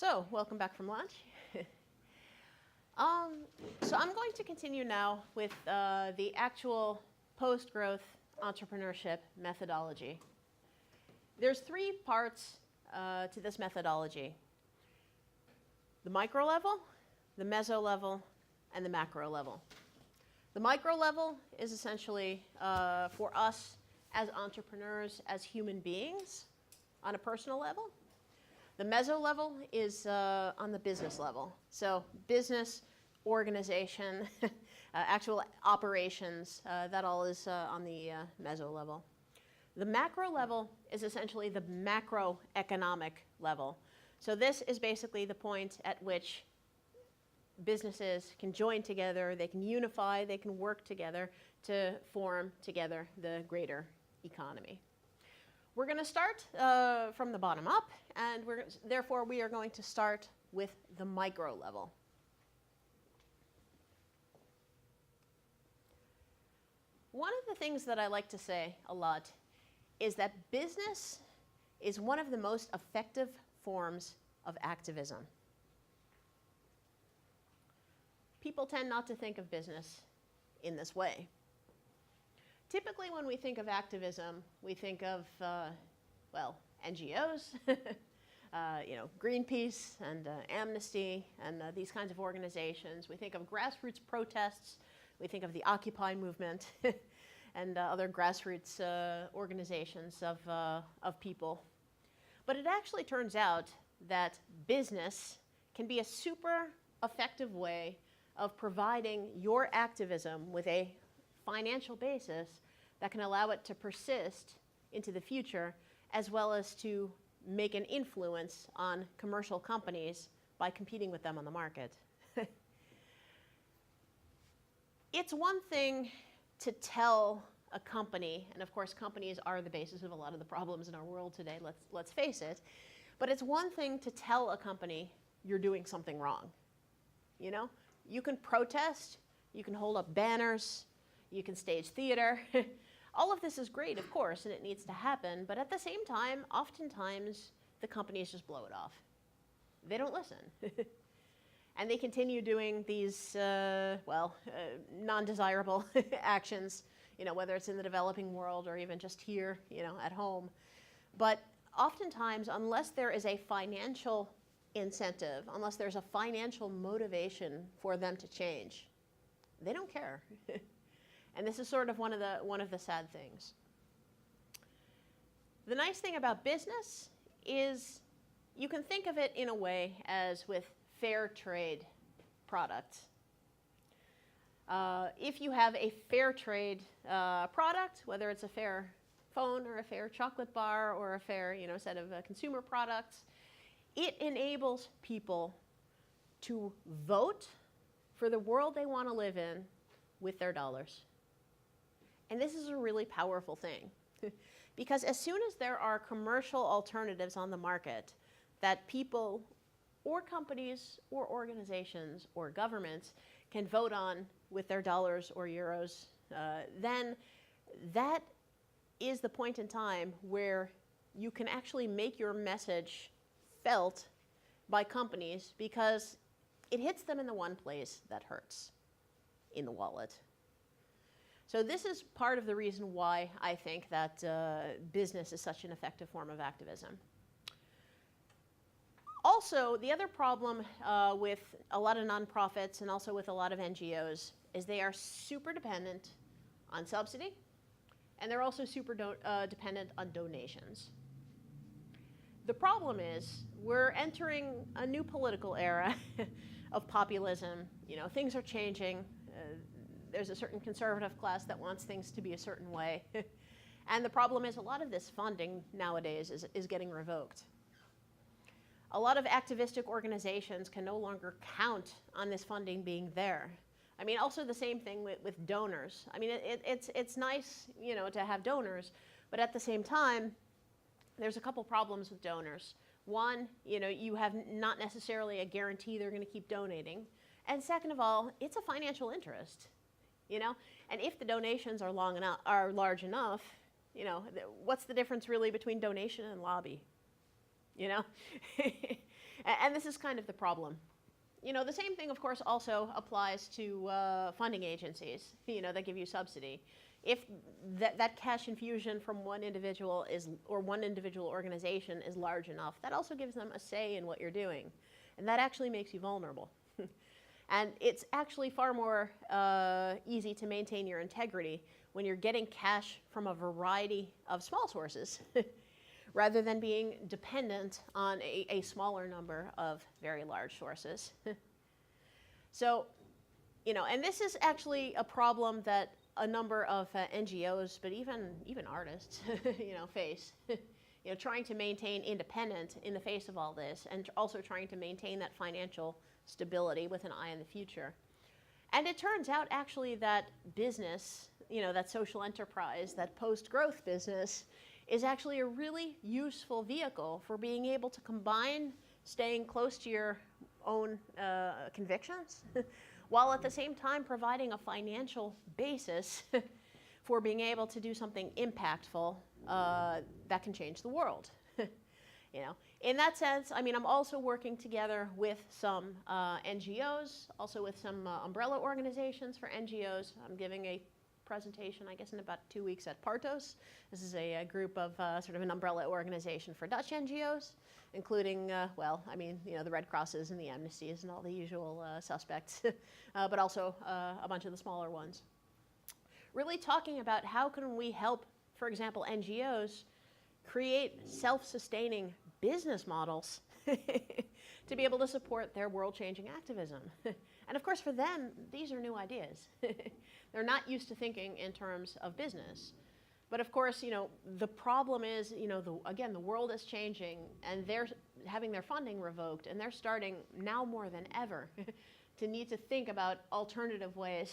So, welcome back from lunch. So I'm going to continue now with the actual post-growth entrepreneurship methodology. There's three parts to this methodology: the micro level, the meso level, and the macro level. The micro level is essentially for us as entrepreneurs, as human beings, on a personal level. The meso level is on the business level. So business, organization, actual operations, that all is on the meso level. The macro level is essentially the macroeconomic level. So this is basically the point at which businesses can join together, they can unify, they can work together to form together the greater economy. We're going to start from the bottom up, and therefore we are going to start with the micro level. One of the things that I like to say a lot is that business is one of the most effective forms of activism. People tend not to think of business in this way. Typically, when we think of activism, we think of, NGOs, Greenpeace and Amnesty and these kinds of organizations. We think of grassroots protests. We think of the Occupy movement and other grassroots organizations of people. But it actually turns out that business can be a super effective way of providing your activism with a financial basis that can allow it to persist into the future, as well as to make an influence on commercial companies by competing with them on the market. It's one thing to tell a company, and of course companies are the basis of a lot of the problems in our world today, let's face it, but it's one thing to tell a company you're doing something wrong. You know, you can protest, you can hold up banners, you can stage theater. All of this is great, of course, and it needs to happen, but at the same time, oftentimes the companies just blow it off. They don't listen. And they continue doing these, non-desirable actions, whether it's in the developing world or even just here, at home. But oftentimes, unless there is a financial incentive, unless there's a financial motivation for them to change, they don't care. And this is sort of one of the sad things. The nice thing about business is you can think of it in a way as with fair trade products. If you have a fair trade product, whether it's a fair phone or a fair chocolate bar or a fair set of consumer products, it enables people to vote for the world they want to live in with their dollars. And this is a really powerful thing because as soon as there are commercial alternatives on the market that people or companies or organizations or governments can vote on with their dollars or euros, then that is the point in time where you can actually make your message felt by companies because it hits them in the one place that hurts, in the wallet. So this is part of the reason why I think that business is such an effective form of activism. Also, the other problem with a lot of nonprofits and also with a lot of NGOs is they are super dependent on subsidy, and they're also super dependent on donations. The problem is we're entering a new political era of populism. Things are changing. There's a certain conservative class that wants things to be a certain way. And the problem is a lot of this funding nowadays is getting revoked. A lot of activistic organizations can no longer count on this funding being there. I mean, also the same thing with donors. I mean, it's nice, to have donors, but at the same time, there's a couple problems with donors. One, you have not necessarily a guarantee they're going to keep donating. And second of all, it's a financial interest. And if the donations are large enough, what's the difference really between donation and lobby? And this is kind of the problem. You know, the same thing, of course, also applies to funding agencies, you know, that give you subsidy. If that cash infusion from one individual or one individual organization is large enough, that also gives them a say in what you're doing. And that actually makes you vulnerable. And it's actually far more easy to maintain your integrity when you're getting cash from a variety of small sources rather than being dependent on a smaller number of very large sources. So, you know, and this is actually a problem that a number of NGOs, but even artists, you know, face. You know, trying to maintain independence in the face of all this, and also trying to maintain that financial stability with an eye on the future. And it turns out actually that business, you know, that social enterprise, that post-growth business, is actually a really useful vehicle for being able to combine staying close to your own convictions while at the same time providing a financial basis for being able to do something impactful that can change the world. You know, in that sense, I mean, I'm also working together with some NGOs, also with some umbrella organizations for NGOs. I'm giving a presentation, I guess, in about 2 weeks at Partos. This is a group of sort of an umbrella organization for Dutch NGOs, including, well, I mean, you know, the Red Crosses and the Amnesties and all the usual suspects, but also a bunch of the smaller ones. Really talking about how can we help, for example, NGOs create self-sustaining business models to be able to support their world-changing activism. And of course, for them, these are new ideas. They're not used to thinking in terms of business. But of course, you know, the problem is, you know, again, the world is changing, and they're having their funding revoked, and they're starting now more than ever to need to think about alternative ways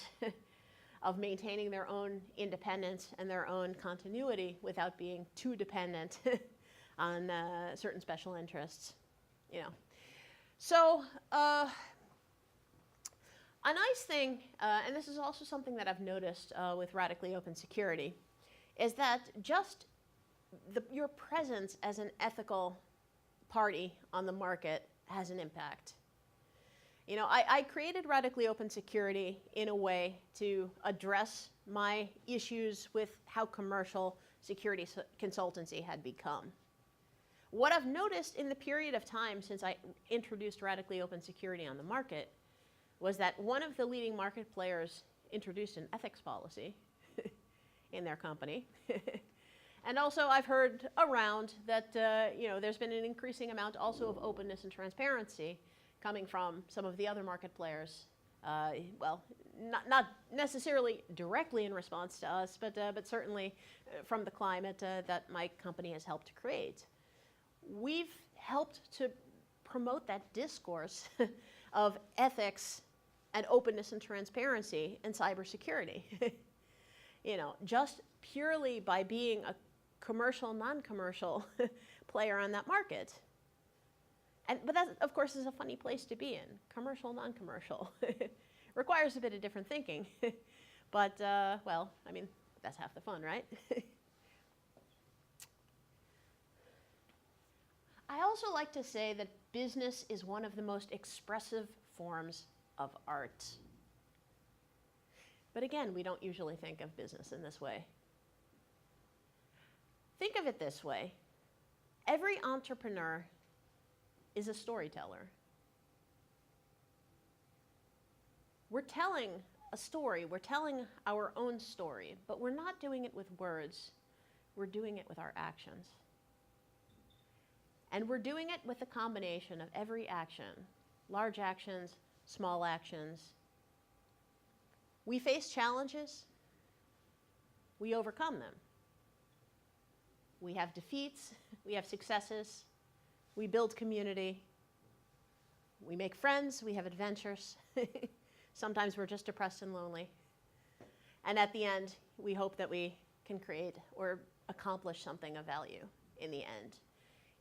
of maintaining their own independence and their own continuity without being too dependent on certain special interests, you know. So a nice thing, and this is also something that I've noticed with Radically Open Security, is that just your presence as an ethical party on the market has an impact. You know, I created Radically Open Security in a way to address my issues with how commercial security consultancy had become. What I've noticed in the period of time since I introduced Radically Open Security on the market was that one of the leading market players introduced an ethics policy in their company. And also I've heard around that you know, there's been an increasing amount also of openness and transparency coming from some of the other market players. Well, not necessarily directly in response to us, but certainly from the climate that my company has helped to create. We've helped to promote that discourse of ethics and openness and transparency in cybersecurity. You know, just purely by being a commercial, non-commercial player on that market. But that, of course, is a funny place to be in, commercial, non-commercial. Requires a bit of different thinking. But, well, I mean, that's half the fun, right? I also like to say that business is one of the most expressive forms of art. But again, we don't usually think of business in this way. Think of it this way. Every entrepreneur is a storyteller. We're telling a story, we're telling our own story, but we're not doing it with words, we're doing it with our actions. And we're doing it with a combination of every action, large actions, small actions. We face challenges, we overcome them. We have defeats, we have successes, we build community, we make friends, we have adventures. Sometimes we're just depressed and lonely. And at the end, we hope that we can create or accomplish something of value in the end.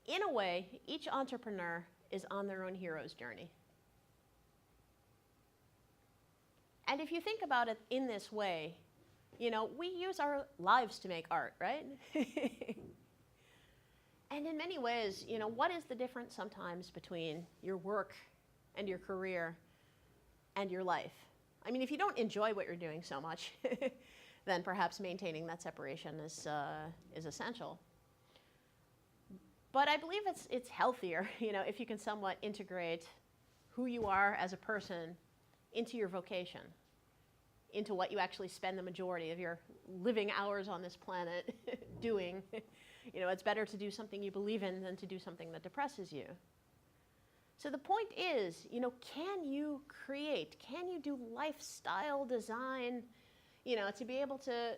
In a way, each entrepreneur is on their own hero's journey. And if you think about it in this way, you know, we use our lives to make art, right? And in many ways, what is the difference sometimes between your work and your career and your life? I mean, if you don't enjoy what you're doing so much, then perhaps maintaining that separation is essential. But I believe it's healthier, if you can somewhat integrate who you are as a person into your vocation, into what you actually spend the majority of your living hours on this planet doing. It's better to do something you believe in than to do something that depresses you. So the point is, can you create, can you do lifestyle design, to be able to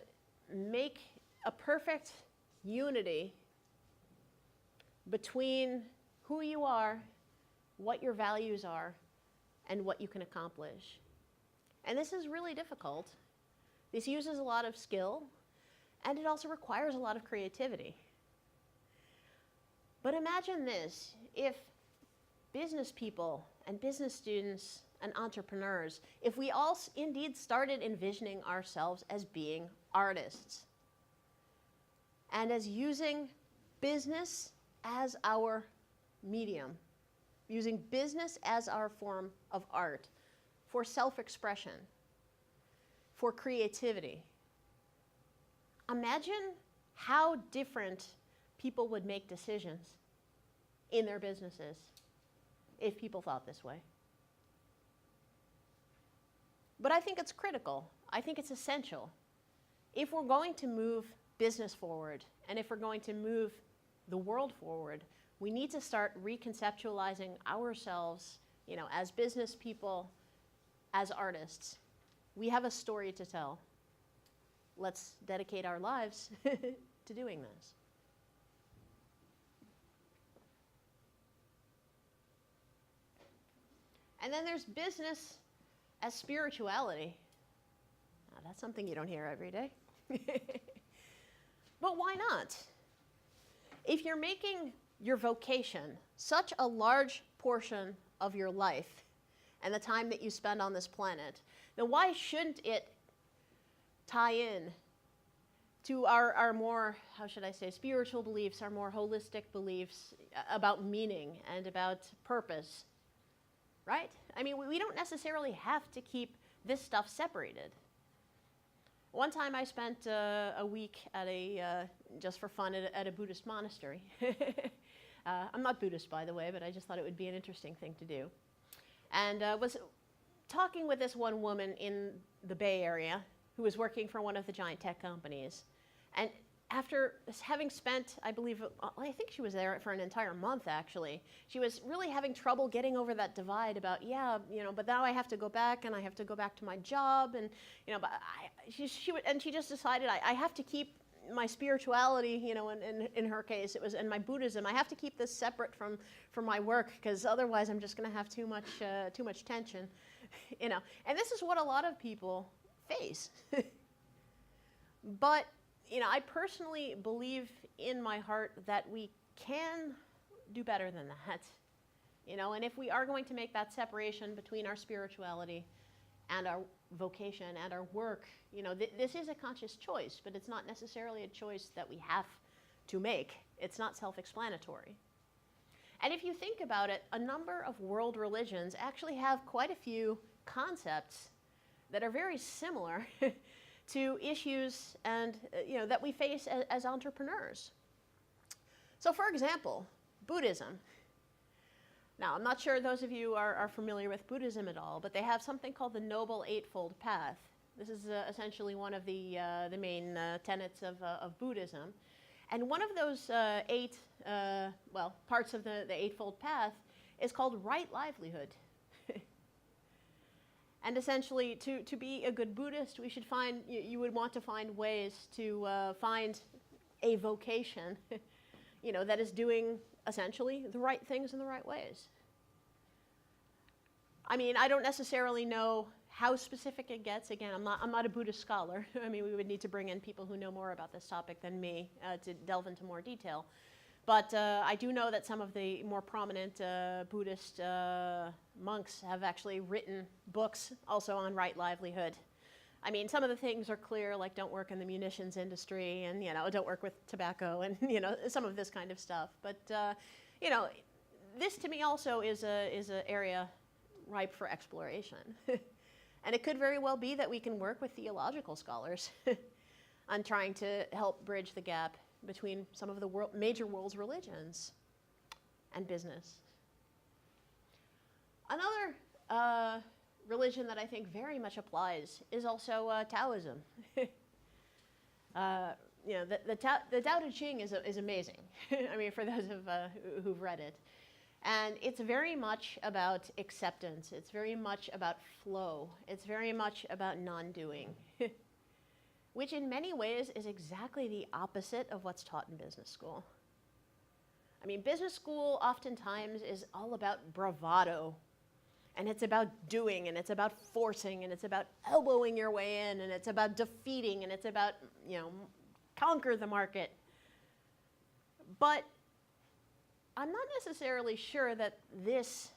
make a perfect unity between who you are, what your values are, and what you can accomplish. And this is really difficult. This uses a lot of skill, and it also requires a lot of creativity. But imagine this, if business people and business students and entrepreneurs, if we all indeed started envisioning ourselves as being artists and as using business as our medium, using business as our form of art for self-expression, for creativity. Imagine how different people would make decisions in their businesses if people thought this way. But I think it's critical. I think it's essential. If we're going to move business forward, and if we're going to move the world forward, we need to start reconceptualizing ourselves, as business people, as artists. We have a story to tell. Let's dedicate our lives to doing this. And then there's business as spirituality. Now, that's something you don't hear every day. But why not? If you're making your vocation such a large portion of your life and the time that you spend on this planet, then why shouldn't it tie in to our more, how should I say, spiritual beliefs, our more holistic beliefs about meaning and about purpose, right? I mean, we don't necessarily have to keep this stuff separated. One time I spent a week at just for fun, at a Buddhist monastery. I'm not Buddhist, by the way, but I just thought it would be an interesting thing to do. And was talking with this one woman in the Bay Area who was working for one of the giant tech companies. And after having spent, I think she was there for an entire month, actually. She was really having trouble getting over that divide about, but now I have to go back, and I have to go back to my job, and, but she just decided I have to keep my spirituality, in her case, it was, and my Buddhism, I have to keep this separate from my work, because otherwise I'm just going to have too much tension, And this is what a lot of people face. But I personally believe in my heart that we can do better than that. And if we are going to make that separation between our spirituality and our vocation and our work, this is a conscious choice, but it's not necessarily a choice that we have to make. It's not self-explanatory. And if you think about it, a number of world religions actually have quite a few concepts that are very similar to issues and that we face as entrepreneurs. So for example, Buddhism. Now, I'm not sure those of you are familiar with Buddhism at all, but they have something called the Noble Eightfold Path. This is essentially one of the main tenets of Buddhism. And one of those parts of the Eightfold Path is called right livelihood. And essentially, to be a good Buddhist, you would want to find ways to find a vocation, that is doing essentially the right things in the right ways. I mean, I don't necessarily know how specific it gets. Again, I'm not a Buddhist scholar. I mean, we would need to bring in people who know more about this topic than me to delve into more detail. But I do know that some of the more prominent Buddhist monks have actually written books also on right livelihood. I mean, some of the things are clear, like don't work in the munitions industry and, don't work with tobacco and, some of this kind of stuff. But, this to me also is an area ripe for exploration. And it could very well be that we can work with theological scholars on trying to help bridge the gap between some of the major world's religions and business. Another religion that I think very much applies is also Taoism. The Tao Te Ching is amazing. I mean, for those who've read it. And it's very much about acceptance. It's very much about flow. It's very much about non-doing, which in many ways is exactly the opposite of what's taught in business school. I mean, business school oftentimes is all about bravado, and it's about doing, and it's about forcing, and it's about elbowing your way in, and it's about defeating, and it's about, conquer the market. But I'm not necessarily sure that these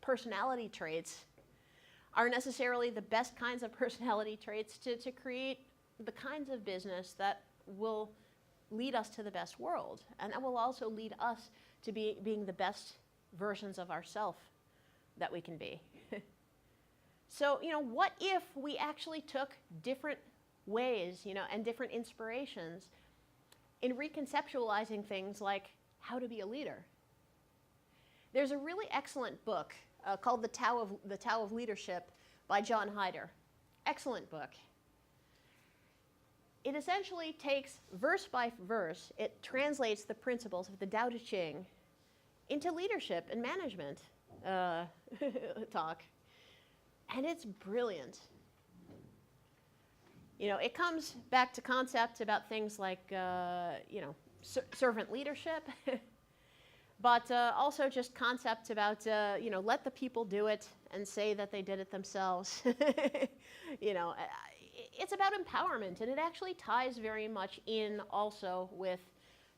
personality traits are necessarily the best kinds of personality traits to create the kinds of business that will lead us to the best world, and that will also lead us to being the best versions of ourselves that we can be. So, what if we actually took different ways, and different inspirations in reconceptualizing things like how to be a leader? There's a really excellent book called The Tao of Leadership by John Heider. Excellent book. It essentially takes verse by verse, it translates the principles of the Tao Te Ching into leadership and management talk. And it's brilliant. It comes back to concepts about things like, servant leadership, but also just concepts about, let the people do it and say that they did it themselves. It's about empowerment, and it actually ties very much in also with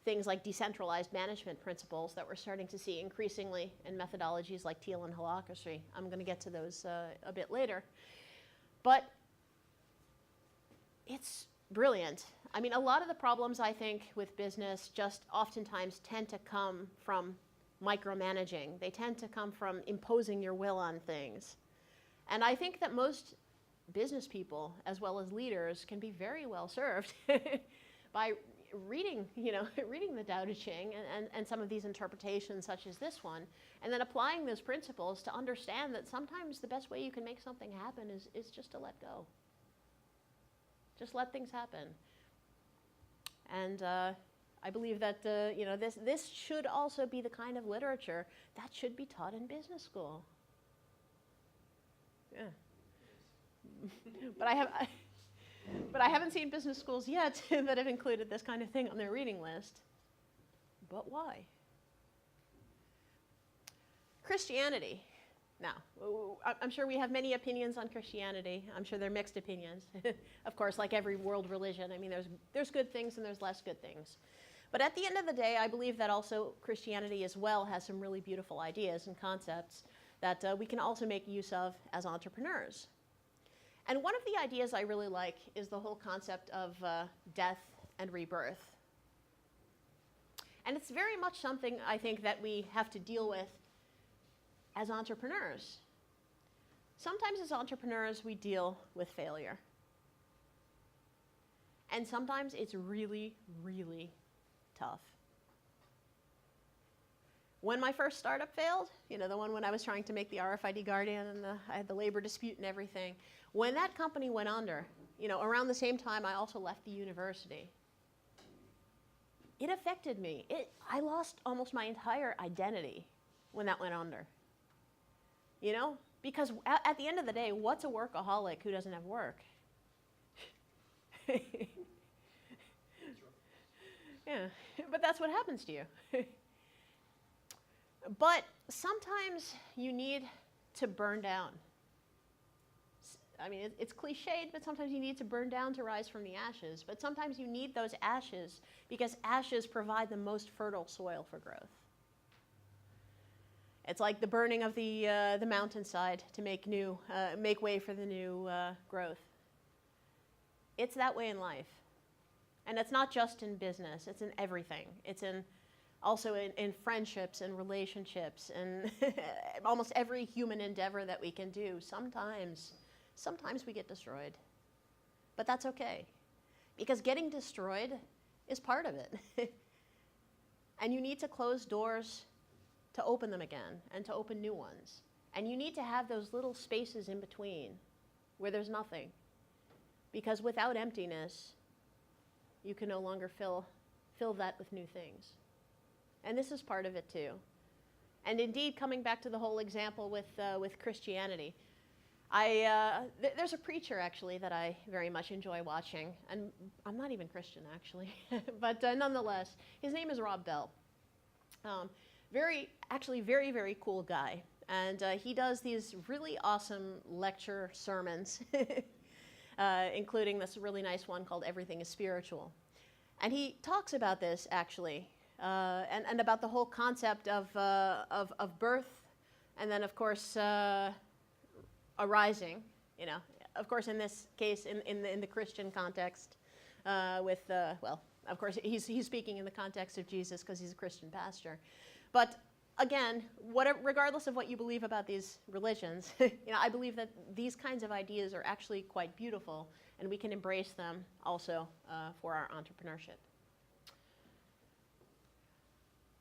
things like decentralized management principles that we're starting to see increasingly in methodologies like Thiel and Holacracy. I'm going to get to those a bit later. But it's brilliant. I mean, a lot of the problems, I think, with business just oftentimes tend to come from micromanaging. They tend to come from imposing your will on things. And I think that most business people, as well as leaders, can be very well served by reading the Tao Te Ching and some of these interpretations such as this one, and then applying those principles to understand that sometimes the best way you can make something happen is just to let go. Just let things happen. And I believe that this should also be the kind of literature that should be taught in business school. Yeah. But I haven't seen business schools yet that have included this kind of thing on their reading list. But why? Christianity. Now, I'm sure we have many opinions on Christianity. I'm sure they're mixed opinions. Of course, like every world religion, I mean, there's good things and there's less good things. But at the end of the day, I believe that also Christianity as well has some really beautiful ideas and concepts that we can also make use of as entrepreneurs. And one of the ideas I really like is the whole concept of death and rebirth. And it's very much something I think that we have to deal with as entrepreneurs. Sometimes as entrepreneurs, we deal with failure. And sometimes it's really, really tough. When my first startup failed, the one when I was trying to make the RFID Guardian and I had the labor dispute and everything, when that company went under, around the same time I also left the university, it affected me. I lost almost my entire identity when that went under. Because at the end of the day, what's a workaholic who doesn't have work? Yeah, but that's what happens to you. But sometimes you need to burn down. I mean, it's cliched, but sometimes you need to burn down to rise from the ashes. But sometimes you need those ashes because ashes provide the most fertile soil for growth. It's like the burning of the mountainside to make way for the new growth. It's that way in life. And it's not just in business, it's in everything. It's also in friendships and relationships and almost every human endeavor that we can do. Sometimes we get destroyed. But that's okay, because getting destroyed is part of it. And you need to close doors to open them again and to open new ones. And you need to have those little spaces in between where there's nothing. Because without emptiness, you can no longer fill that with new things. And this is part of it too. And indeed, coming back to the whole example with Christianity, there's a preacher actually that I very much enjoy watching, and I'm not even Christian actually, but nonetheless, his name is Rob Bell. Very, very cool guy, and he does these really awesome lecture sermons, including this really nice one called "Everything is Spiritual," and he talks about this actually, and about the whole concept of birth, and then of course. Arising, of course, in this case, in the Christian context, of course, he's speaking in the context of Jesus because he's a Christian pastor. But again, regardless of what you believe about these religions, I believe that these kinds of ideas are actually quite beautiful, and we can embrace them also for our entrepreneurship.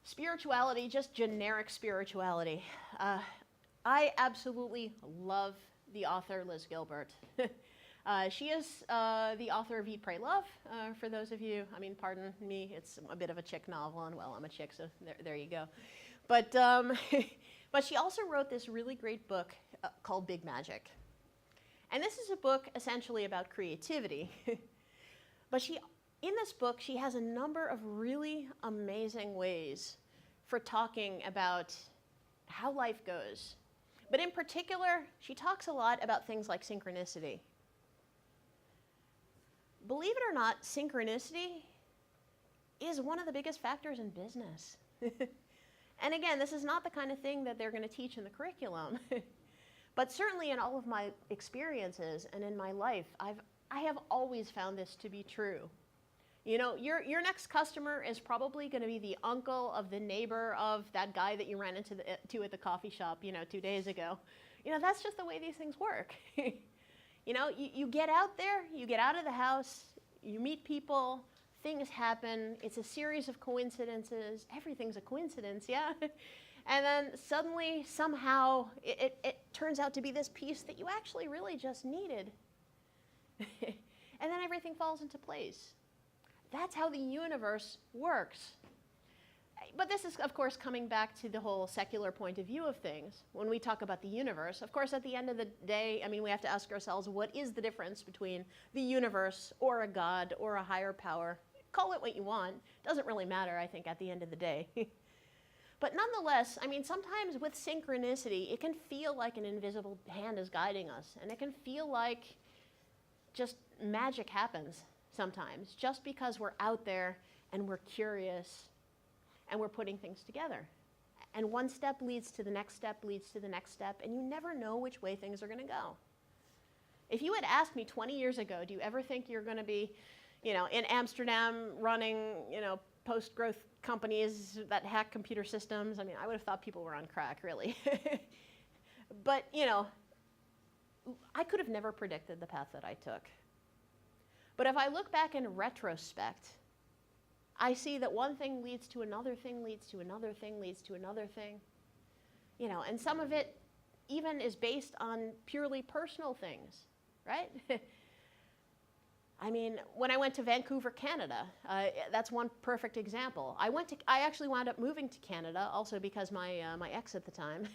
Spirituality, just generic spirituality. I absolutely love the author Liz Gilbert. She is the author of Eat, Pray, Love. For those of you, pardon me, it's a bit of a chick novel, and well, I'm a chick, so there you go. But she also wrote this really great book called Big Magic. And this is a book essentially about creativity. But in this book, she has a number of really amazing ways for talking about how life goes. But in particular, she talks a lot about things like synchronicity. Believe it or not, synchronicity is one of the biggest factors in business. And again, this is not the kind of thing that they're going to teach in the curriculum. But certainly in all of my experiences and in my life, I have always found this to be true. Your next customer is probably going to be the uncle of the neighbor of that guy that you ran into at the coffee shop, 2 days ago. That's just the way these things work. You get out there, you get out of the house, you meet people, things happen. It's a series of coincidences. Everything's a coincidence, yeah? And then suddenly, somehow, it turns out to be this piece that you actually really just needed. And then everything falls into place. That's how the universe works. But this is, of course, coming back to the whole secular point of view of things. When we talk about the universe, of course, at the end of the day, we have to ask ourselves, what is the difference between the universe or a god or a higher power? Call it what you want. Doesn't really matter, I think, at the end of the day. But nonetheless, sometimes with synchronicity, it can feel like an invisible hand is guiding us. And it can feel like just magic happens sometimes, just because we're out there and we're curious and we're putting things together. And one step leads to the next step, leads to the next step, and you never know which way things are going to go. If you had asked me 20 years ago, do you ever think you're going to be, in Amsterdam running, post-growth companies that hack computer systems? I would have thought people were on crack, really. But, I could have never predicted the path that I took. But if I look back in retrospect, I see that one thing leads to another thing, leads to another thing, leads to another thing. And some of it even is based on purely personal things, right? When I went to Vancouver, Canada, that's one perfect example. I actually wound up moving to Canada also because my ex at the time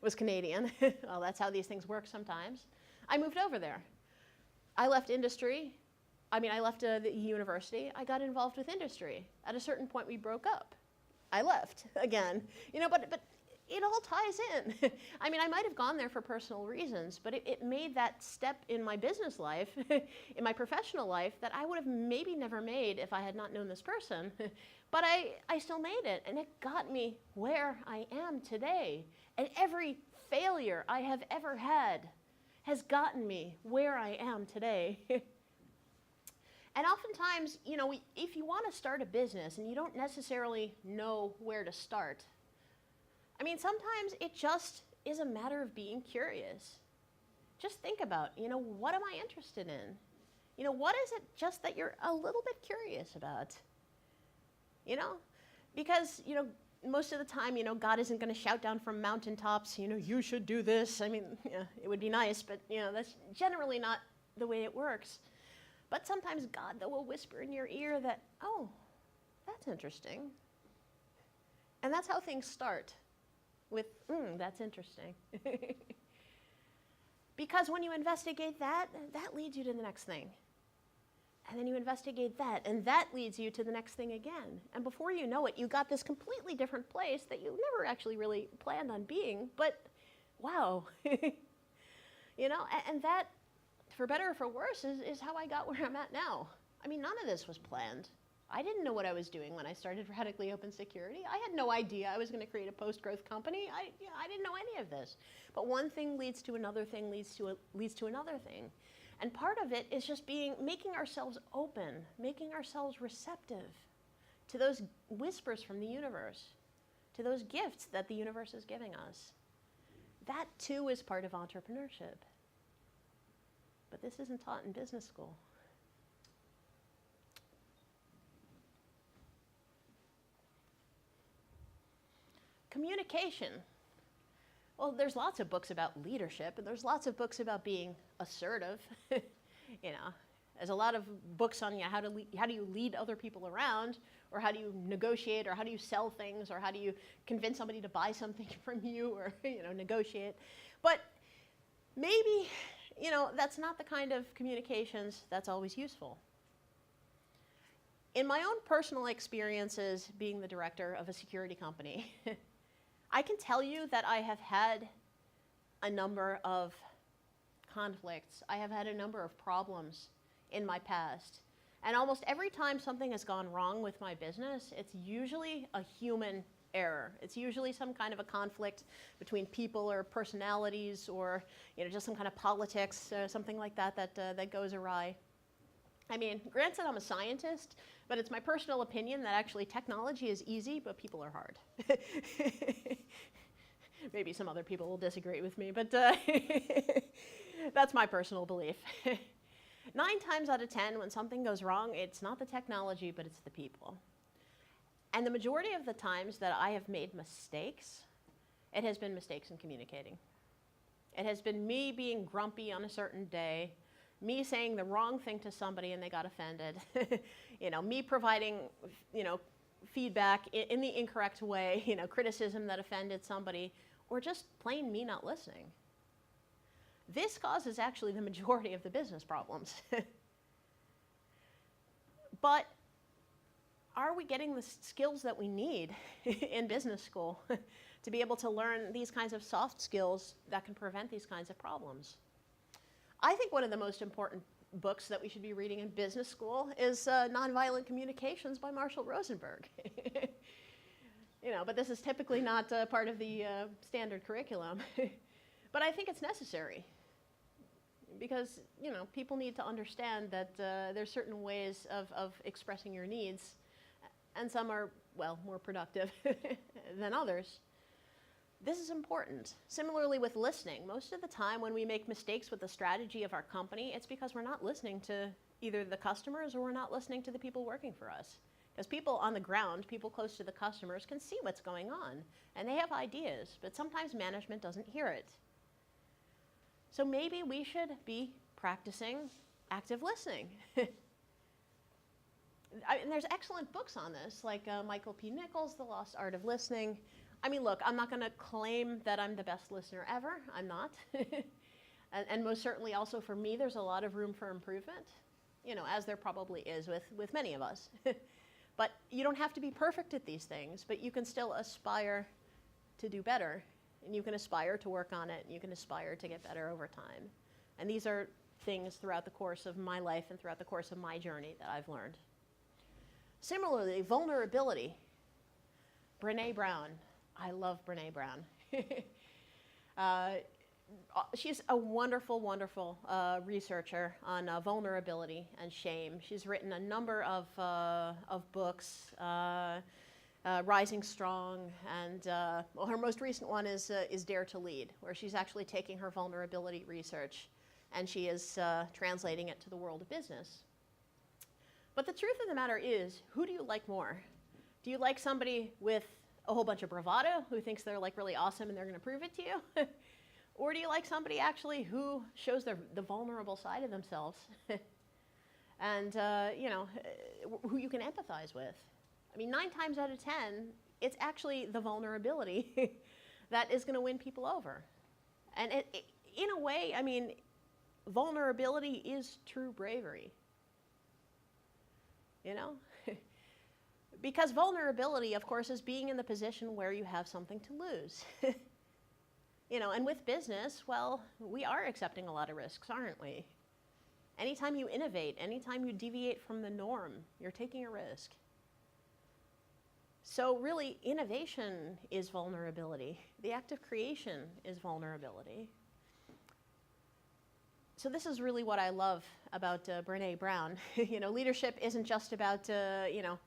was Canadian. Well, that's how these things work sometimes. I moved over there. I left industry. I left the university. I got involved with industry. At a certain point, we broke up. I left again. But it all ties in. I might have gone there for personal reasons, but it made that step in my business life, in my professional life, that I would have maybe never made if I had not known this person. But I still made it, and it got me where I am today. And every failure I have ever had has gotten me where I am today. And oftentimes, if you want to start a business and you don't necessarily know where to start, sometimes it just is a matter of being curious. Just think about, what am I interested in? What is it just that you're a little bit curious about? Because, most of the time, God isn't going to shout down from mountaintops, you should do this. It would be nice, but, that's generally not the way it works. But sometimes God, though, will whisper in your ear that, oh, that's interesting. And that's how things start, with, that's interesting. Because when you investigate that, that leads you to the next thing. And then you investigate that, and that leads you to the next thing again. And before you know it, you got this completely different place that you never actually really planned on being, but wow. And that, for better or for worse, is how I got where I'm at now. None of this was planned. I didn't know what I was doing when I started Radically Open Security. I had no idea I was going to create a post-growth company. I didn't know any of this. But one thing leads to another thing, leads to another thing. And part of it is just making ourselves open, making ourselves receptive to those whispers from the universe, to those gifts that the universe is giving us. That too is part of entrepreneurship. But this isn't taught in business school. Communication. Well, there's lots of books about leadership, and there's lots of books about being assertive. There's a lot of books on how do you lead other people around, or how do you negotiate, or how do you sell things, or how do you convince somebody to buy something from you, or negotiate. But maybe that's not the kind of communications that's always useful. In my own personal experiences being the director of a security company, I can tell you that I have had a number of conflicts. I have had a number of problems in my past. And almost every time something has gone wrong with my business, it's usually a human error. It's usually some kind of a conflict between people or personalities, or just some kind of politics, something like that goes awry. Granted, I'm a scientist, but it's my personal opinion that actually technology is easy, but people are hard. Maybe some other people will disagree with me, but that's my personal belief. 9 times out of 10, when something goes wrong, it's not the technology, but it's the people. And the majority of the times that I have made mistakes, it has been mistakes in communicating. It has been me being grumpy on a certain day, me saying the wrong thing to somebody and they got offended, me providing, feedback in the incorrect way, criticism that offended somebody, or just plain me not listening. This causes actually the majority of the business problems. But are we getting the skills that we need in business school to be able to learn these kinds of soft skills that can prevent these kinds of problems? I think one of the most important books that we should be reading in business school is Nonviolent Communications by Marshall Rosenberg. But this is typically not part of the standard curriculum. But I think it's necessary because, people need to understand that there's certain ways of expressing your needs, and some are, more productive than others. This is important. Similarly with listening, most of the time when we make mistakes with the strategy of our company, it's because we're not listening to either the customers or we're not listening to the people working for us. Because people on the ground, people close to the customers, can see what's going on, and they have ideas, but sometimes management doesn't hear it. So maybe we should be practicing active listening. And there's excellent books on this, like Michael P. Nichols' The Lost Art of Listening. Look, I'm not going to claim that I'm the best listener ever. I'm not. and most certainly also for me, there's a lot of room for improvement, as there probably is with many of us. But you don't have to be perfect at these things, but you can still aspire to do better, and you can aspire to work on it, and you can aspire to get better over time. And these are things throughout the course of my life and throughout the course of my journey that I've learned. Similarly, vulnerability. Brené Brown. I love Brené Brown. she's a wonderful, wonderful researcher on vulnerability and shame. She's written a number of books, Rising Strong, and well, her most recent one is Dare to Lead, where she's actually taking her vulnerability research and she is translating it to the world of business. But the truth of the matter is, who do you like more? Do you like somebody with a whole bunch of bravado who thinks they're like really awesome and they're going to prove it to you? Or do you like somebody actually who shows the vulnerable side of themselves and you know, who you can empathize with? I mean, 9 times out of 10, it's actually the vulnerability that is going to win people over. And in a way, I mean, vulnerability is true bravery. You know? Because vulnerability, of course, is being in the position where you have something to lose. You know, and with business, well, we are accepting a lot of risks, aren't we? Anytime you innovate, anytime you deviate from the norm, you're taking a risk. So really, innovation is vulnerability. The act of creation is vulnerability. So this is really what I love about Brené Brown. You know, leadership isn't just about, you know,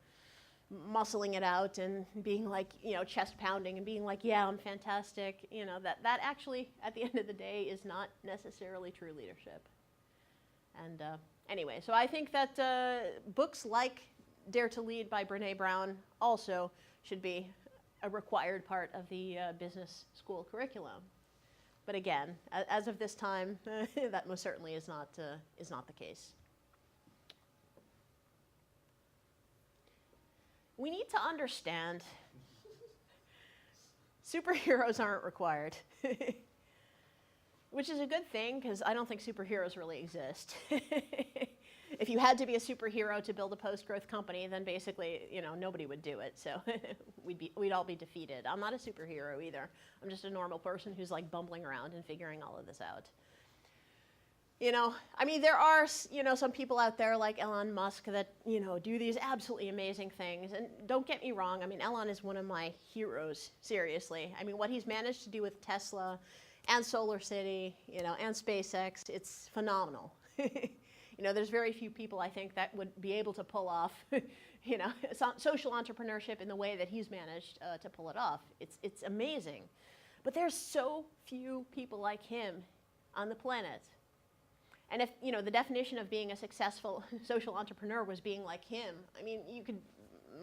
muscling it out and being like, you know, chest pounding and being like, yeah, I'm fantastic. You know, that actually, at the end of the day, is not necessarily true leadership. And anyway, so I think that books like Dare to Lead by Brené Brown also should be a required part of the business school curriculum. But again, as of this time, that most certainly is not the case. We need to understand superheroes aren't required, which is a good thing because I don't think superheroes really exist. If you had to be a superhero to build a post-growth company, then basically, you know, nobody would do it. So we'd all be defeated. I'm not a superhero either. I'm just a normal person who's like bumbling around and figuring all of this out. You know, I mean, there are, you know, some people out there like Elon Musk that, you know, do these absolutely amazing things. And don't get me wrong. I mean, Elon is one of my heroes, seriously. I mean, what he's managed to do with Tesla and SolarCity, you know, and SpaceX, it's phenomenal. You know, there's very few people, I think, that would be able to pull off, you know, social entrepreneurship in the way that he's managed to pull it off. It's amazing. But there's so few people like him on the planet. And if, you know, the definition of being a successful social entrepreneur was being like him, I mean, you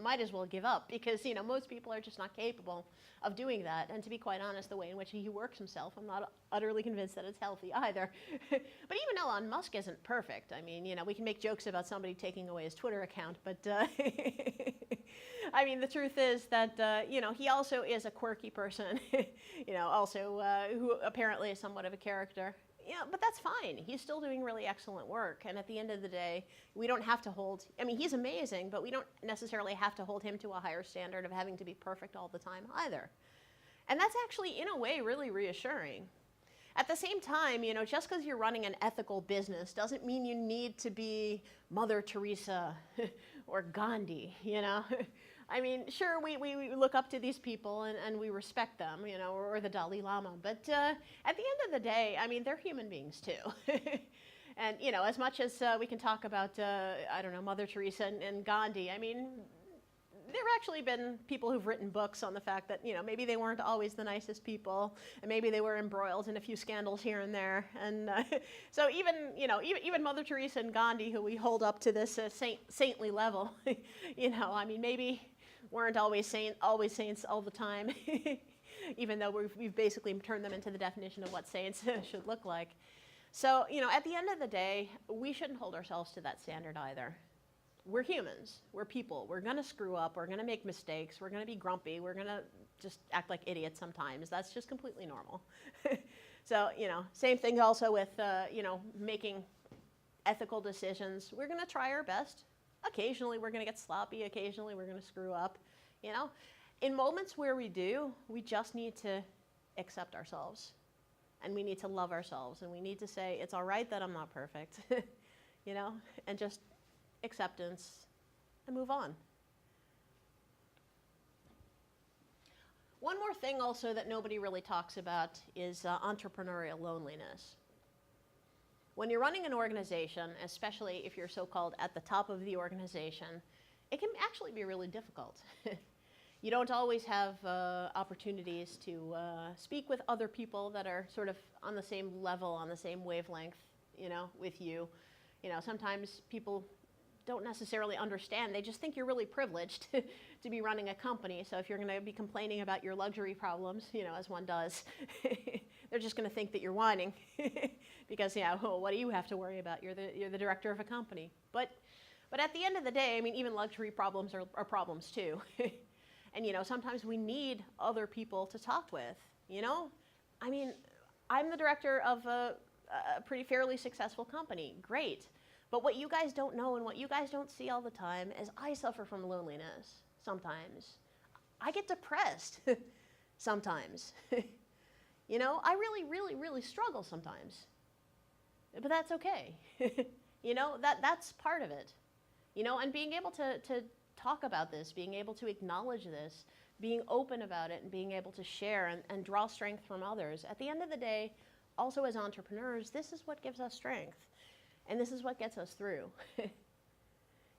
might as well give up because, you know, most people are just not capable of doing that. And to be quite honest, the way in which he works himself, I'm not utterly convinced that it's healthy either. But even Elon Musk isn't perfect. I mean, you know, we can make jokes about somebody taking away his Twitter account, but I mean, the truth is that, you know, he also is a quirky person, you know, also who apparently is somewhat of a character. Yeah, but that's fine. He's still doing really excellent work. And at the end of the day, we don't have to hold, I mean, he's amazing, but we don't necessarily have to hold him to a higher standard of having to be perfect all the time either. And that's actually, in a way, really reassuring. At the same time, you know, just because you're running an ethical business doesn't mean you need to be Mother Teresa or Gandhi, you know. I mean, sure, we look up to these people and we respect them, you know, or the Dalai Lama. But at the end of the day, I mean, they're human beings too. And, you know, as much as we can talk about, I don't know, Mother Teresa and Gandhi, I mean, there have actually been people who've written books on the fact that, you know, maybe they weren't always the nicest people, and maybe they were embroiled in a few scandals here and there. And so even, you know, even Mother Teresa and Gandhi, who we hold up to this saintly level, you know, I mean, maybe weren't always saints all the time, even though we've basically turned them into the definition of what saints should look like. So, you know, at the end of the day, we shouldn't hold ourselves to that standard either. We're humans, we're people, we're gonna screw up, we're gonna make mistakes, we're gonna be grumpy, we're gonna just act like idiots sometimes. That's just completely normal. So, you know, same thing also with, you know, making ethical decisions. We're gonna try our best. Occasionally we're gonna get sloppy, occasionally we're gonna screw up, you know. In moments where we do, we just need to accept ourselves. And we need to love ourselves, and we need to say, it's all right that I'm not perfect, you know, and just acceptance and move on. One more thing also that nobody really talks about is entrepreneurial loneliness. When you're running an organization, especially if you're so-called at the top of the organization, it can actually be really difficult. You don't always have opportunities to speak with other people that are sort of on the same level, on the same wavelength, with you. Sometimes people don't necessarily understand. They just think you're really privileged to be running a company. So if you're going to be complaining about your luxury problems, as one does, they're just going to think that you're whining because, well, what do you have to worry about? You're the director of a company. But at the end of the day, I mean, even luxury problems are problems too. And, sometimes we need other people to talk with, I mean, I'm the director of a pretty fairly successful company. Great. But what you guys don't know and what you guys don't see all the time is I suffer from loneliness sometimes. I get depressed sometimes. I really, really, really struggle sometimes. But that's okay. That's part of it. And being able to talk about this, being able to acknowledge this, being open about it, and being able to share and draw strength from others. At the end of the day, also as entrepreneurs, this is what gives us strength. And this is what gets us through.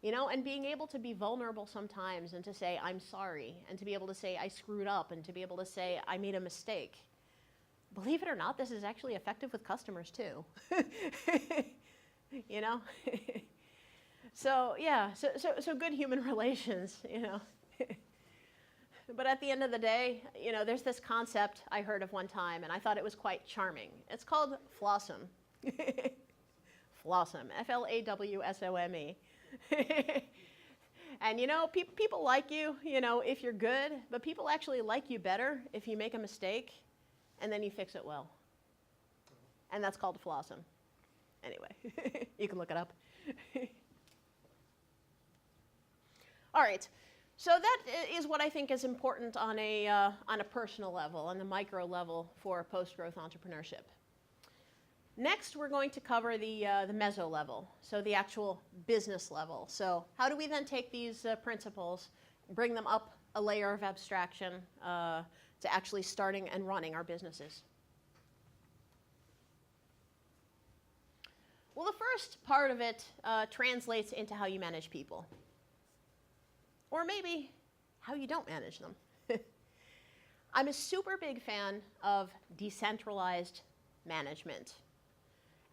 And being able to be vulnerable sometimes and to say, I'm sorry, and to be able to say, I screwed up, and to be able to say, I made a mistake. Believe it or not, this is actually effective with customers too. So yeah, so good human relations, But at the end of the day, there's this concept I heard of one time, and I thought it was quite charming. It's called FLOSSOM. FLOSSOM, F-L-A-W-S-O-M-E. And people like you, if you're good, but people actually like you better if you make a mistake and then you fix it well. And that's called FLOSSOM. Anyway, you can look it up. All right, so that is what I think is important on a personal level, on the micro level for post-growth entrepreneurship. Next, we're going to cover the meso level, so the actual business level. So how do we then take these principles, bring them up a layer of abstraction to actually starting and running our businesses? Well, the first part of it translates into how you manage people. Or maybe how you don't manage them. I'm a super big fan of decentralized management.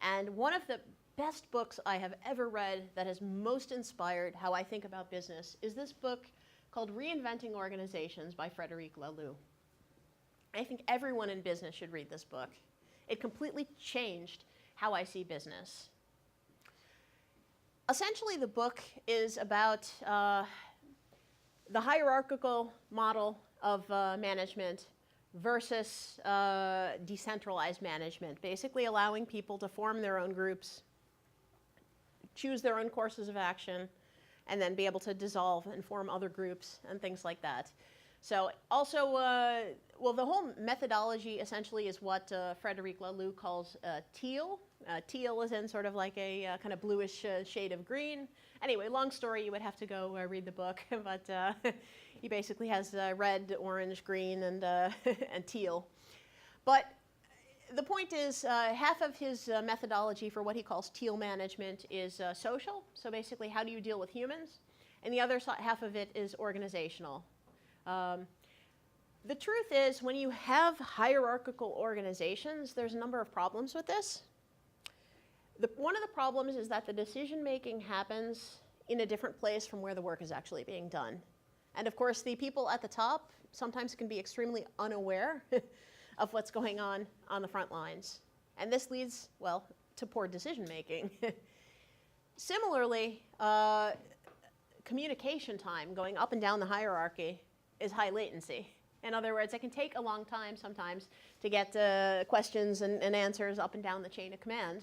And one of the best books I have ever read that has most inspired how I think about business is this book called Reinventing Organizations by Frederic Laloux. I think everyone in business should read this book. It completely changed how I see business. Essentially, the book is about the hierarchical model of management versus decentralized management, basically allowing people to form their own groups, choose their own courses of action, and then be able to dissolve and form other groups and things like that. So also, well, the whole methodology essentially is what Frederic Laloux calls teal. Teal is in sort of like a kind of bluish shade of green. Anyway, long story, you would have to go read the book, but he basically has red, orange, green, and, and teal. But the point is, half of his methodology for what he calls teal management is social, so basically how do you deal with humans, and the other half of it is organizational. The truth is, when you have hierarchical organizations, there's a number of problems with this. One of the problems is that the decision-making happens in a different place from where the work is actually being done. And of course, the people at the top sometimes can be extremely unaware of what's going on the front lines. And this leads, well, to poor decision-making. Similarly, communication time going up and down the hierarchy is high latency. In other words, it can take a long time sometimes to get questions and answers up and down the chain of command.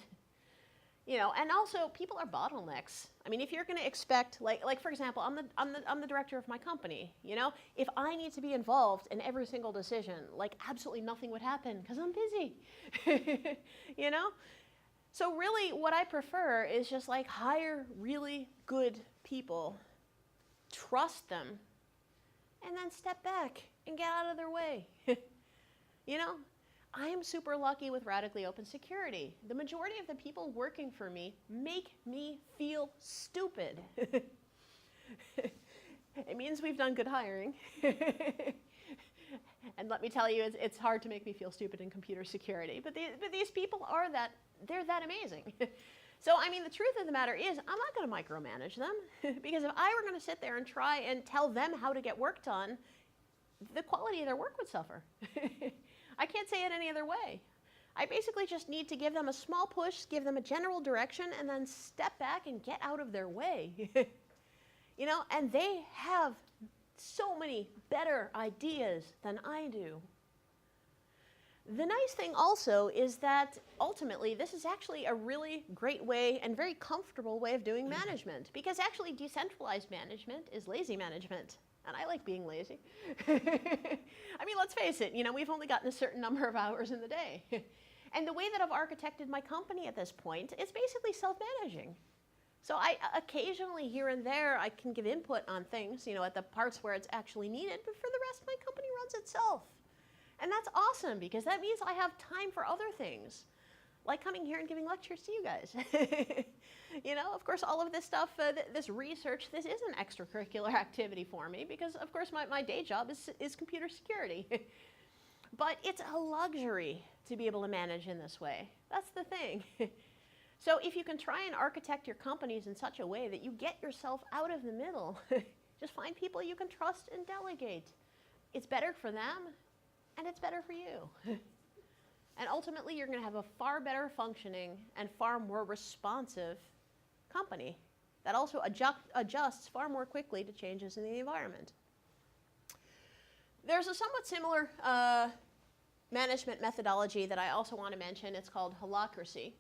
And also people are bottlenecks. I mean, if you're going to expect, like for example, I'm the director of my company. If I need to be involved in every single decision, absolutely nothing would happen because I'm busy. So really, what I prefer is just hire really good people, trust them, and then step back and get out of their way. You know, I am super lucky with Radically Open Security. The majority of the people working for me make me feel stupid. It means we've done good hiring. And let me tell you, it's hard to make me feel stupid in computer security. But these people they're that amazing. So, I mean, the truth of the matter is, I'm not going to micromanage them. Because if I were going to sit there and try and tell them how to get work done, the quality of their work would suffer. I can't say it any other way. I basically just need to give them a small push, give them a general direction, and then step back and get out of their way. You know, and they have so many better ideas than I do. The nice thing also is that ultimately this is actually a really great way and very comfortable way of doing management, because actually decentralized management is lazy management. And I like being lazy. I mean, let's face it, you know, we've only gotten a certain number of hours in the day. And the way that I've architected my company at this point is basically self-managing. So I occasionally here and there I can give input on things, you know, at the parts where it's actually needed, but for the rest my company runs itself. And that's awesome, because that means I have time for other things, like coming here and giving lectures to you guys. You know, of course, all of this stuff, this research, this is an extracurricular activity for me, because of course my day job is computer security. But it's a luxury to be able to manage in this way. That's the thing. So if you can try and architect your companies in such a way that you get yourself out of the middle, just find people you can trust and delegate. It's better for them, and it's better for you. And ultimately, you're going to have a far better functioning and far more responsive company that also adjusts far more quickly to changes in the environment. There's a somewhat similar management methodology that I also want to mention. It's called Holacracy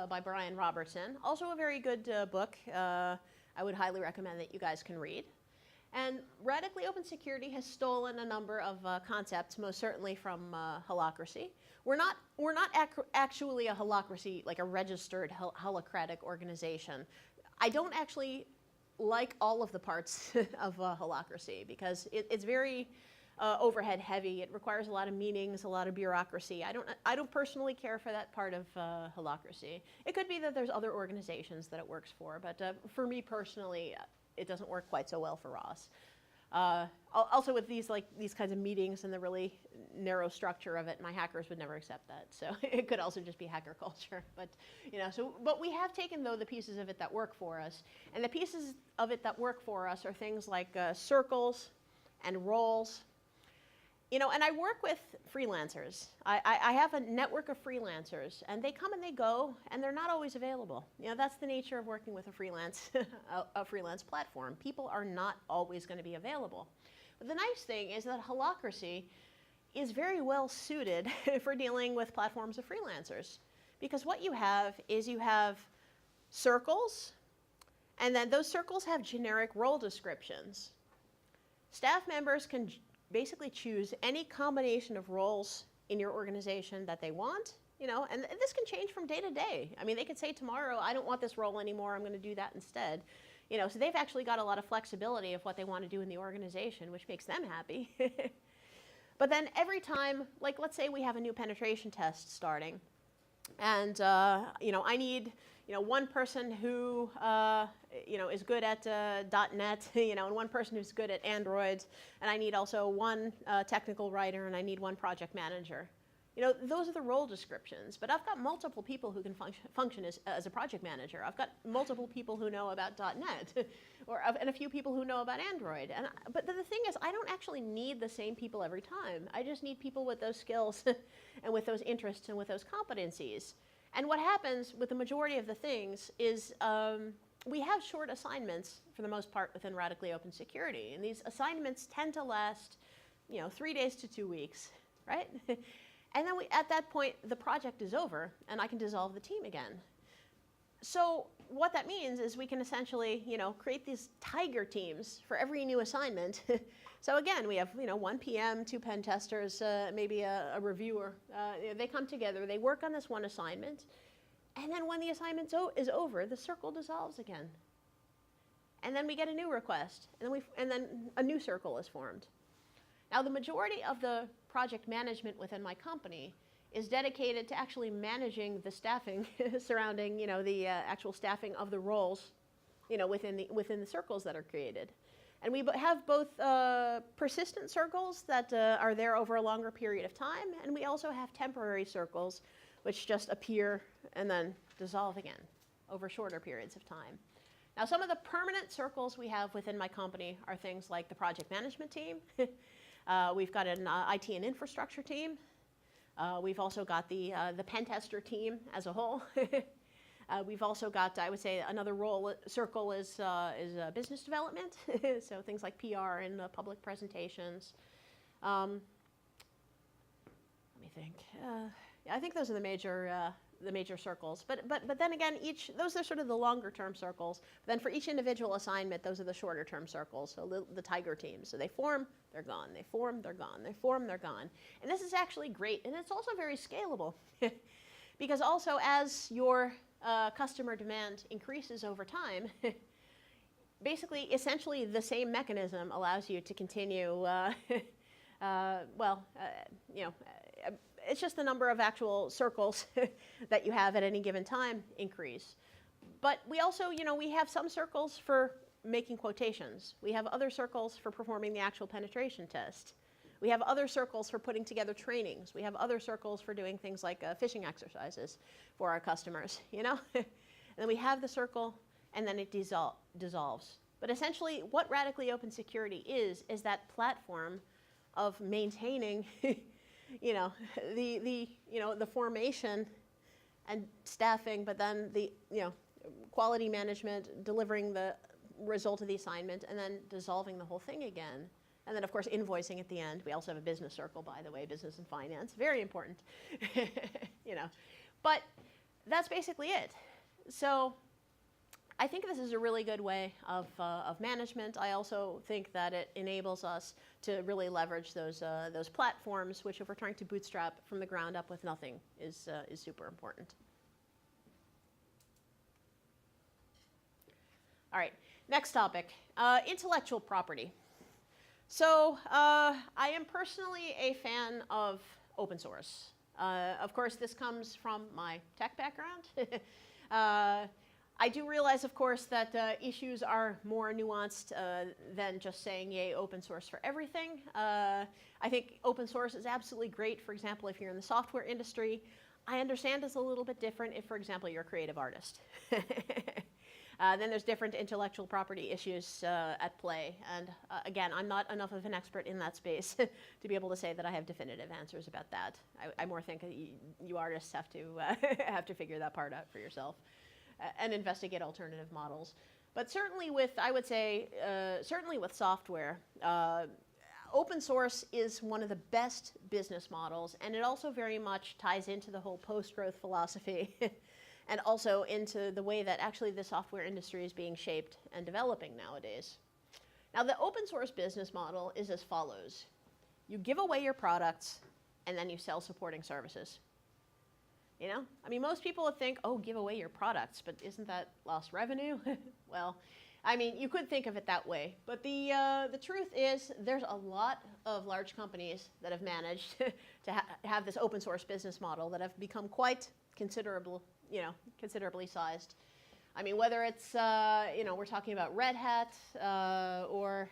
by Brian Robertson. Also a very good book. I would highly recommend that you guys can read. And Radically Open Security has stolen a number of concepts, most certainly from Holacracy. We're not actually a Holacracy, like a registered holacratic organization. I don't actually like all of the parts of Holacracy, because it's very overhead heavy. It requires a lot of meetings, a lot of bureaucracy. I don't personally care for that part of Holacracy. It could be that there's other organizations that it works for, but for me personally, it doesn't work quite so well for Ross. Also with these kinds of meetings and the really narrow structure of it, my hackers would never accept that. So it could also just be hacker culture. But you know, but we have taken though the pieces of it that work for us, and the pieces of it that work for us are things like circles and roles. You know, and I work with freelancers. I have a network of freelancers, and they come and they go, and they're not always available. You know, that's the nature of working with a freelance platform. People are not always going to be available. But the nice thing is that Holacracy is very well suited for dealing with platforms of freelancers, because what you have is you have circles, and then those circles have generic role descriptions. Staff members can basically choose any combination of roles in your organization that they want, you know, and this can change from day to day. I mean, they could say tomorrow, I don't want this role anymore, I'm going to do that instead. You know, so they've actually got a lot of flexibility of what they want to do in the organization, which makes them happy. But then every time, like let's say we have a new penetration test starting, and you know, I need one person who is good at .NET, and one person who's good at Android, and I need also one technical writer, and I need one project manager. You know, those are the role descriptions. But I've got multiple people who can function as a project manager. I've got multiple people who know about .NET, and a few people who know about Android. But the thing is, I don't actually need the same people every time. I just need people with those skills and with those interests and with those competencies. And what happens with the majority of the things is we have short assignments for the most part within Radically Open Security. And these assignments tend to last, 3 days to 2 weeks, right? And then at that point, the project is over, and I can dissolve the team again. So what that means is we can essentially, create these tiger teams for every new assignment. So again, we have, 1 PM, 2 pen testers, maybe a reviewer. They come together, they work on this one assignment, and then when the assignment is over, the circle dissolves again. And then we get a new request, and then a new circle is formed. Now, the majority of the project management within my company is dedicated to actually managing the staffing surrounding, the actual staffing of the roles, within the circles that are created. And we have both persistent circles that are there over a longer period of time, and we also have temporary circles which just appear and then dissolve again over shorter periods of time. Now, some of the permanent circles we have within my company are things like the project management team. We've got an IT and infrastructure team. We've also got the pen tester team as a whole. We've also got, I would say, another circle is business development, so things like PR and public presentations. Let me think. Yeah, I think those are the major circles. But then again, those are sort of the longer term circles. But then for each individual assignment, those are the shorter term circles. So the tiger teams. So they form, they're gone. They form, they're gone. They form, they're gone. And this is actually great, and it's also very scalable, because also as your customer demand increases over time, basically, essentially, the same mechanism allows you to continue. It's just the number of actual circles that you have at any given time increase. But we also, we have some circles for making quotations. We have other circles for performing the actual penetration test. We have other circles for putting together trainings. We have other circles for doing things like phishing exercises for our customers, And then we have the circle, and then it dissolves. But essentially, what Radically Open Security is that platform of maintaining the formation and staffing, but then the quality management, delivering the result of the assignment, and then dissolving the whole thing again. And then, of course, invoicing at the end. We also have a business circle, by the way, business and finance. Very important, But that's basically it. So I think this is a really good way of management. I also think that it enables us to really leverage those platforms, which if we're trying to bootstrap from the ground up with nothing is super important. All right, next topic, intellectual property. So I am personally a fan of open source. Of course, this comes from my tech background. I do realize, of course, that issues are more nuanced than just saying, yay, open source for everything. I think open source is absolutely great, for example, if you're in the software industry. I understand it's a little bit different if, for example, you're a creative artist. Then there's different intellectual property issues at play. And again, I'm not enough of an expert in that space to be able to say that I have definitive answers about that. I more think you artists have to figure that part out for yourself and investigate alternative models. But certainly with, I would say, certainly with software, open source is one of the best business models, and it also very much ties into the whole post-growth philosophy and also into the way that actually the software industry is being shaped and developing nowadays. Now, the open source business model is as follows. You give away your products, and then you sell supporting services. I mean, most people would think, oh, give away your products, but isn't that lost revenue? Well, I mean, you could think of it that way. But the truth is there's a lot of large companies that have managed to have this open source business model that have become quite considerably sized. I mean, whether it's, we're talking about Red Hat or,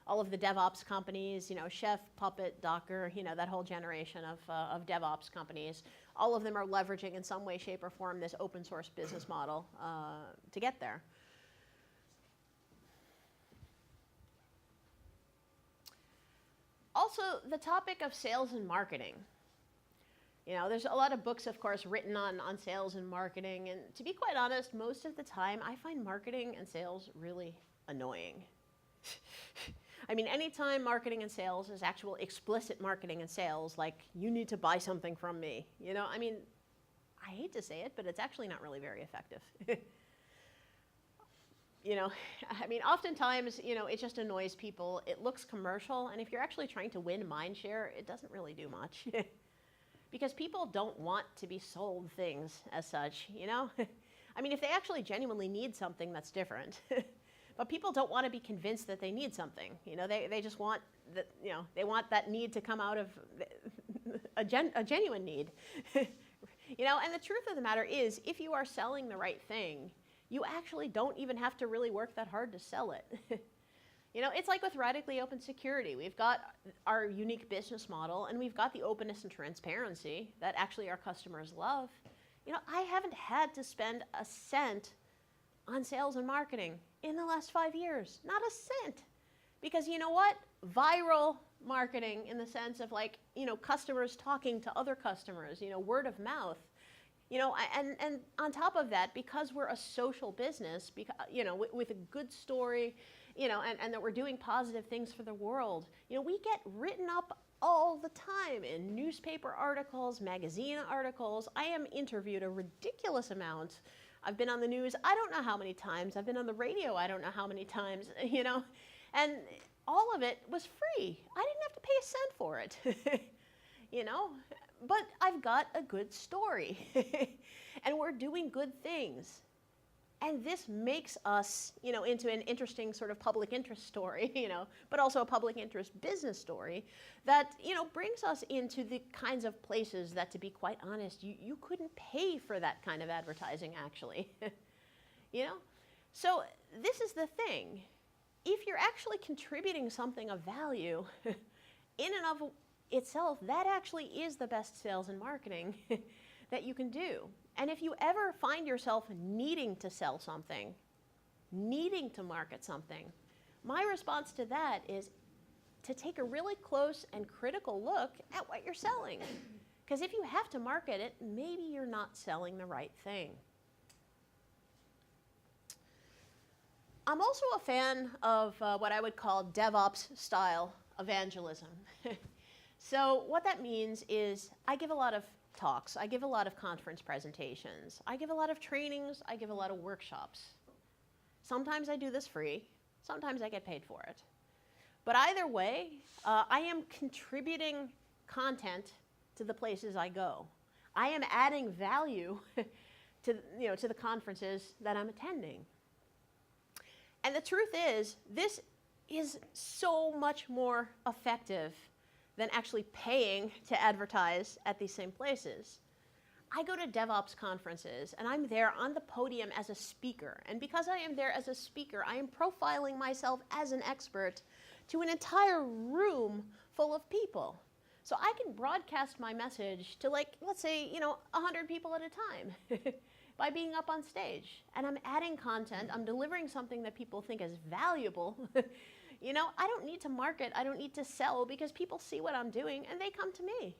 all of the DevOps companies, Chef, Puppet, Docker, that whole generation of DevOps companies. All of them are leveraging in some way, shape, or form this open source business model to get there. Also, the topic of sales and marketing. There's a lot of books, of course, written on sales and marketing. And to be quite honest, most of the time, I find marketing and sales really annoying. I mean, anytime marketing and sales is actual explicit marketing and sales, like, you need to buy something from me. I mean, I hate to say it, but it's actually not really very effective. I mean, oftentimes, it just annoys people. It looks commercial. And if you're actually trying to win mind share, it doesn't really do much. Because people don't want to be sold things as such, I mean, if they actually genuinely need something, that's different. But people don't want to be convinced that they need something. They just want that, they want that need to come out of a genuine need. And the truth of the matter is, if you are selling the right thing, you actually don't even have to really work that hard to sell it. It's like with Radically Open Security. We've got our unique business model, and we've got the openness and transparency that actually our customers love. I haven't had to spend a cent on sales and marketing in the last 5 years. Not a cent. Because you know what? Viral marketing, in the sense of customers talking to other customers, word of mouth. And on top of that, because we're a social business, with a good story, and that we're doing positive things for the world, we get written up all the time in newspaper articles, magazine articles. I am interviewed a ridiculous amount. I've been on the news, I don't know how many times. I've been on the radio, I don't know how many times, and all of it was free. I didn't have to pay a cent for it, but I've got a good story, and we're doing good things. And this makes us, into an interesting sort of public interest story, but also a public interest business story that, brings us into the kinds of places that, to be quite honest, you couldn't pay for that kind of advertising, actually. So this is the thing. If you're actually contributing something of value, in and of itself, that actually is the best sales and marketing that you can do. And if you ever find yourself needing to sell something, needing to market something, my response to that is to take a really close and critical look at what you're selling. Because if you have to market it, maybe you're not selling the right thing. I'm also a fan of what I would call DevOps style evangelism. So what that means is I give a lot of talks, I give a lot of conference presentations, I give a lot of trainings, I give a lot of workshops. Sometimes I do this free, sometimes I get paid for it. But either way, I am contributing content to the places I go. I am adding value to the conferences that I'm attending. And the truth is, this is so much more effective than actually paying to advertise at these same places. I go to DevOps conferences, and I'm there on the podium as a speaker. And because I am there as a speaker, I am profiling myself as an expert to an entire room full of people. So I can broadcast my message to, let's say, 100 people at a time by being up on stage. And I'm adding content, I'm delivering something that people think is valuable. I don't need to market, I don't need to sell, because people see what I'm doing and they come to me.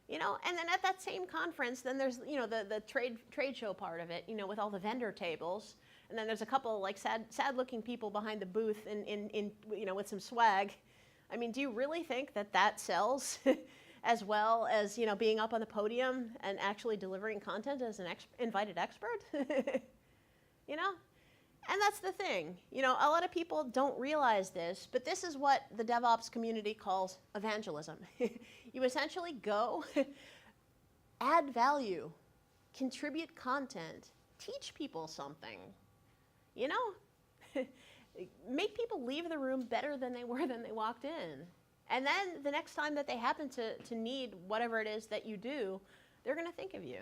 And then at that same conference, then there's, the trade show part of it, with all the vendor tables. And then there's a couple sad looking people behind the booth in with some swag. I mean, do you really think that sells as well as, being up on the podium and actually delivering content as an invited expert? And that's the thing. A lot of people don't realize this, but this is what the DevOps community calls evangelism. You essentially go, add value, contribute content, teach people something, make people leave the room better than they were when they walked in. And then the next time that they happen to need whatever it is that you do, they're going to think of you.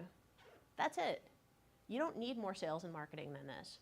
That's it. You don't need more sales and marketing than this.